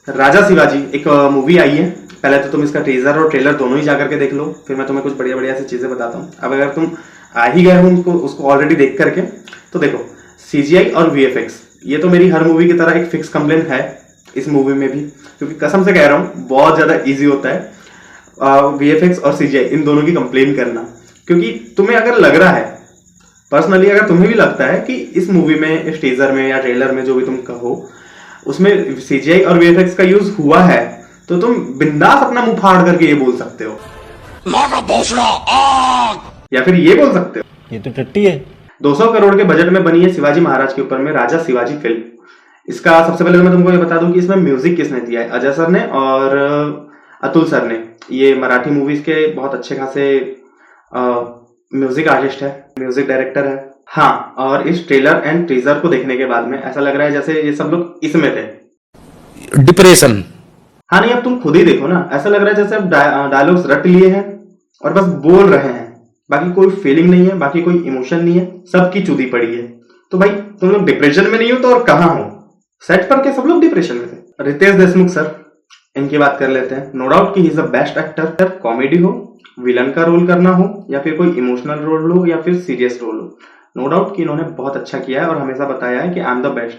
राजा शिवाजी एक मूवी आई है। पहले तो तुम इसका टीजर और ट्रेलर दोनों ही जाकर के देख लो, फिर मैं तुम्हें कुछ बढ़िया बढ़िया सी चीजें बताता हूँ। अब अगर तुम आ ही गए हो उनको उसको ऑलरेडी देख करके, तो देखो, सीजीआई और वीएफएक्स ये तो मेरी हर मूवी की तरह एक फिक्स कंप्लेन है इस मूवी में भी, क्योंकि कसम से कह रहा हूँ बहुत ज्यादा इजी होता है वीएफएक्स और सीजीआई इन दोनों की कंप्लेन करना। क्योंकि तुम्हें अगर लग रहा है, पर्सनली अगर तुम्हें भी लगता है कि इस मूवी में, इस टीजर में या ट्रेलर में, जो भी तुम कहो, उसमें सीजीआई और वीएफएक्स का यूज हुआ है, तो तुम बिंदास अपना मुंह फाड़ करके ये बोल सकते हो, या फिर ये बोल सकते हो, ये तो टट्टी है। 200 करोड़ के बजट में बनी है शिवाजी महाराज के ऊपर में राजा शिवाजी फिल्म। इसका सबसे पहले तो मैं तुमको ये बता दूं कि इसमें म्यूजिक किसने दिया है। अजय सर ने और अतुल सर ने। ये मराठी मूवीज के बहुत अच्छे खासे म्यूजिक आर्टिस्ट है, म्यूजिक डायरेक्टर है। हाँ, और इस ट्रेलर एंड टीजर को देखने के बाद में ऐसा लग रहा है जैसे ये सब लोग इसमें थे, डिप्रेशन। हाँ नहीं, अब तुम खुद ही देखो ना, ऐसा लग रहा है जैसे अब डायलॉग्स रट लिए हैं और बस बोल रहे हैं, बाकी कोई फीलिंग नहीं है, बाकी कोई इमोशन नहीं है, सबकी चुदी पड़ी है। तो भाई तुम लोग डिप्रेशन में नहीं हो तो और कहाँ हो? सेट पर के सब लोग डिप्रेशन में थे। रितेश देशमुख सर, इनकी बात कर लेते हैं। नो डाउट कि he is the best actor. Comedy हो, विलन का रोल करना हो, या फिर कोई इमोशनल रोल हो, या फिर सीरियस रोल हो, नो डाउट कि इन्होंने बहुत अच्छा किया है और हमेशा बताया है कि आई एम द बेस्ट।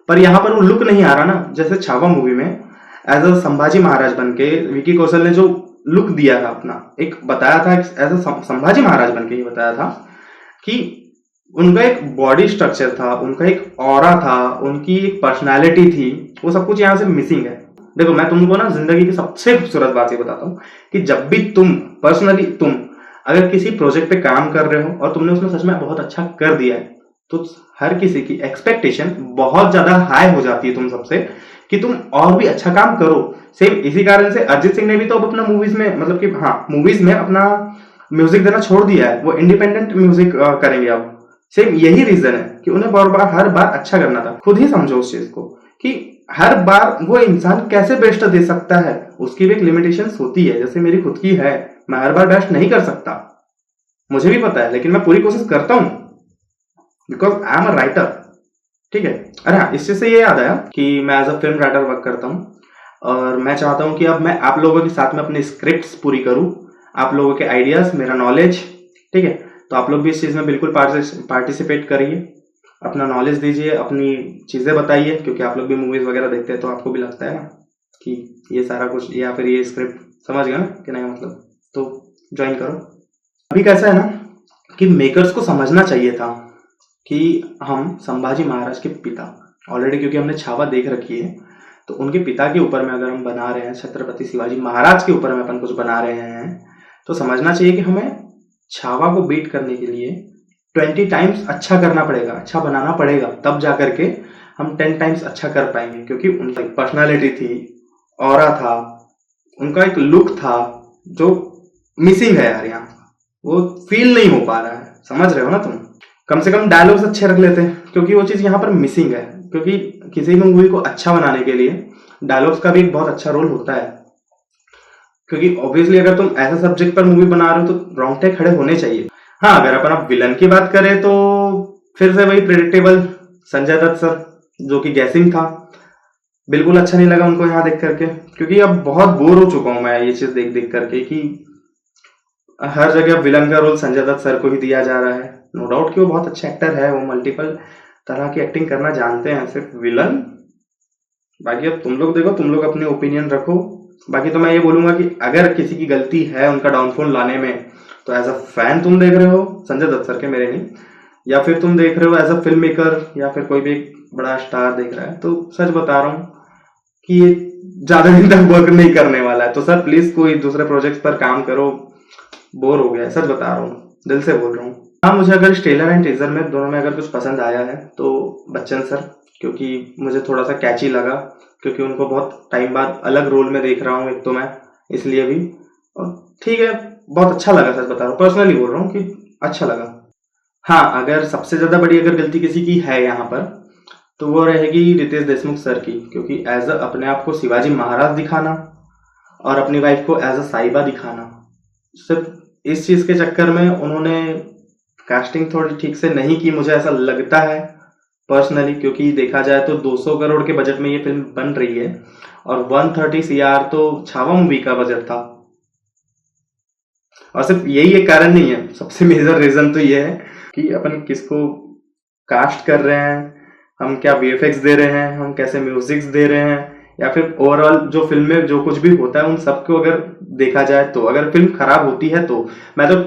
पर यहाँ पर वो लुक नहीं आ रहा ना, जैसे छावा मूवी में एज अ संभाजी महाराज बनके विकी कौशल ने जो लुक दिया था अपना, एक बताया था एज अ संभाजी महाराज बनके ही बताया था कि उनका एक बॉडी स्ट्रक्चर था, उनका एक ऑरा था, उनकी एक पर्सनालिटी थी, वो सब कुछ यहाँ से मिसिंग है। देखो, मैं तुमको ना जिंदगी की सबसे खूबसूरत बात ये बताता हूँ कि जब भी तुम पर्सनली तुम अगर किसी प्रोजेक्ट पे काम कर रहे हो और तुमने उसमें सच में बहुत अच्छा कर दिया है, तो हर किसी की एक्सपेक्टेशन बहुत ज्यादा हाई हो जाती है तुम सबसे कि तुम और भी अच्छा काम करो। सेम इसी कारण से अरिजीत सिंह ने भी तो अब अपना मूवीज में, मतलब कि हाँ, मूवीज में अपना म्यूजिक देना छोड़ दिया है, वो इंडिपेंडेंट म्यूजिक करेंगे अब। सेम यही रीजन है कि उन्हें हर बार अच्छा करना था। खुद ही समझो उस चीज को कि हर बार वो इंसान कैसे बेस्ट दे सकता है, उसकी भी एक लिमिटेशंस होती है। जैसे मेरी खुद की है, मैं हर बार बेस्ट नहीं कर सकता, मुझे भी पता है, लेकिन मैं पूरी कोशिश करता हूं because I am a writer. ठीक है। अरे हाँ, इस चीज से ये याद आया कि मैं as a film writer work करता हूँ और मैं चाहता हूँ कि अब मैं आप लोगों के साथ में अपनी स्क्रिप्ट्स पूरी करूँ, आप लोगों के आइडियाज, मेरा नॉलेज। ठीक है, तो आप लोग भी इस चीज में बिल्कुल पार्टिसिपेट करिए, अपना नॉलेज दीजिए, अपनी चीजें बताइए, क्योंकि आप लोग भी मूवीज वगैरह देखते हैं तो आपको भी लगता है ना कि ये सारा कुछ या फिर ये स्क्रिप्ट समझ गए ना कि नहीं, मतलब तो ज्वाइन करो। अभी कैसा है ना कि मेकर्स को समझना चाहिए था कि हम संभाजी महाराज के पिता, ऑलरेडी क्योंकि हमने छावा देख रखी है, तो उनके पिता के ऊपर में अगर हम बना रहे हैं, छत्रपति शिवाजी महाराज के ऊपर में अपन कुछ बना रहे हैं, तो समझना चाहिए कि हमें छावा को बीट करने के लिए 20 टाइम्स अच्छा करना पड़ेगा, अच्छा बनाना पड़ेगा, तब जा करके हम 10 टाइम्स अच्छा कर पाएंगे। क्योंकि उनकी पर्सनालिटी थी, ऑरा था, उनका एक लुक था जो मिसिंग है यार, यहाँ वो फील नहीं हो पा रहा है। समझ रहे हो ना तुम? कम से कम डायलॉग्स अच्छे रख लेते हैं, क्योंकि वो चीज यहाँ पर मिसिंग है। क्योंकि किसी भी मूवी को अच्छा बनाने के लिए डायलॉग्स का भी एक बहुत अच्छा रोल होता है। क्योंकि ऑब्वियसली अगर तुम ऐसे सब्जेक्ट पर मूवी बना रहे हो तो रोंगटे खड़े होने चाहिए। हाँ, अगर अपन अब विलन की बात करें तो फिर से वही प्रेडिक्टेबल संजय दत्त सर, जो कि गैसिंग था, बिल्कुल अच्छा नहीं लगा उनको यहाँ देख करके। क्योंकि अब बहुत बोर हो चुका हूं मैं ये चीज देख देख करके कि हर जगह विलन का रोल संजय दत्त सर को ही दिया जा रहा है। नो डाउट कि वो बहुत अच्छे एक्टर है, वो मल्टीपल तरह की एक्टिंग करना जानते हैं, सिर्फ विलन। बाकी अब तुम लोग देखो, तुम लोग अपने ओपिनियन रखो। बाकी तो मैं ये बोलूंगा कि अगर किसी की गलती है उनका डाउनफॉल लाने में, तो एज अ फैन तुम देख रहे हो संजय दत्त सर के, मेरे नहीं, या फिर तुम देख रहे हो एज अ फिल्म मेकर, या फिर कोई भी एक बड़ा स्टार देख रहा है, तो सच बता रहा हूँ कि ये ज्यादा दिन तक वर्क नहीं करने वाला है। तो सर प्लीज कोई दूसरे प्रोजेक्ट पर काम करो, बोर हो गया है, सच बता रहा हूँ, दिल से बोल रहा हूँ। हाँ, मुझे अगर इस ट्रेलर एंड टीजर में दोनों में अगर कुछ पसंद आया है तो बच्चन सर, क्योंकि मुझे थोड़ा सा कैची लगा, क्योंकि उनको बहुत टाइम बाद अलग रोल में देख रहा हूँ एक तो मैं, इसलिए भी। और ठीक है, बहुत अच्छा लगा, सच बता रहा हूँ, पर्सनली बोल रहा हूँ कि अच्छा लगा। हाँ, अगर सबसे ज्यादा बड़ी अगर गलती किसी की है यहाँ पर, तो वो रहेगी रितेश देशमुख सर की। क्योंकि एज अ अपने आप को शिवाजी महाराज दिखाना और अपनी वाइफ को एज अ साहिबा दिखाना, सिर्फ इस चीज के चक्कर में उन्होंने कास्टिंग थोड़ी ठीक से नहीं की, मुझे ऐसा लगता है। पर्सनली, क्योंकि देखा जाए तो 200 करोड़ के बजट में ये फिल्म बन रही है और 130 सीआर तो छावा मूवी का बजट था। और सिर्फ यही एक कारण नहीं है, सबसे मेजर रीजन तो ये है कि अपन किसको कास्ट कर रहे हैं, हम क्या वीएफएक्स दे रहे हैं, हम कैसे म्यूजिक्स दे रहे हैं, या फिर ओवरऑल जो फिल्म में जो कुछ भी होता है उन सबको अगर देखा जाए तो अगर फिल्म खराब होती है तो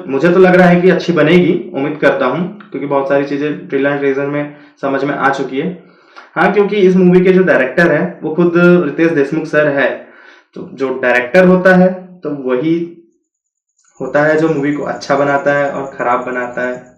मुझे तो लग रहा है कि अच्छी बनेगी, उम्मीद करता हूँ, क्योंकि बहुत सारी चीजें ट्रेलर ट्रेजर में समझ में आ चुकी है। हाँ, क्योंकि इस मूवी के जो डायरेक्टर है वो खुद रितेश देशमुख सर है, तो जो डायरेक्टर होता है तो वही होता है जो मूवी को अच्छा बनाता है और खराब बनाता है।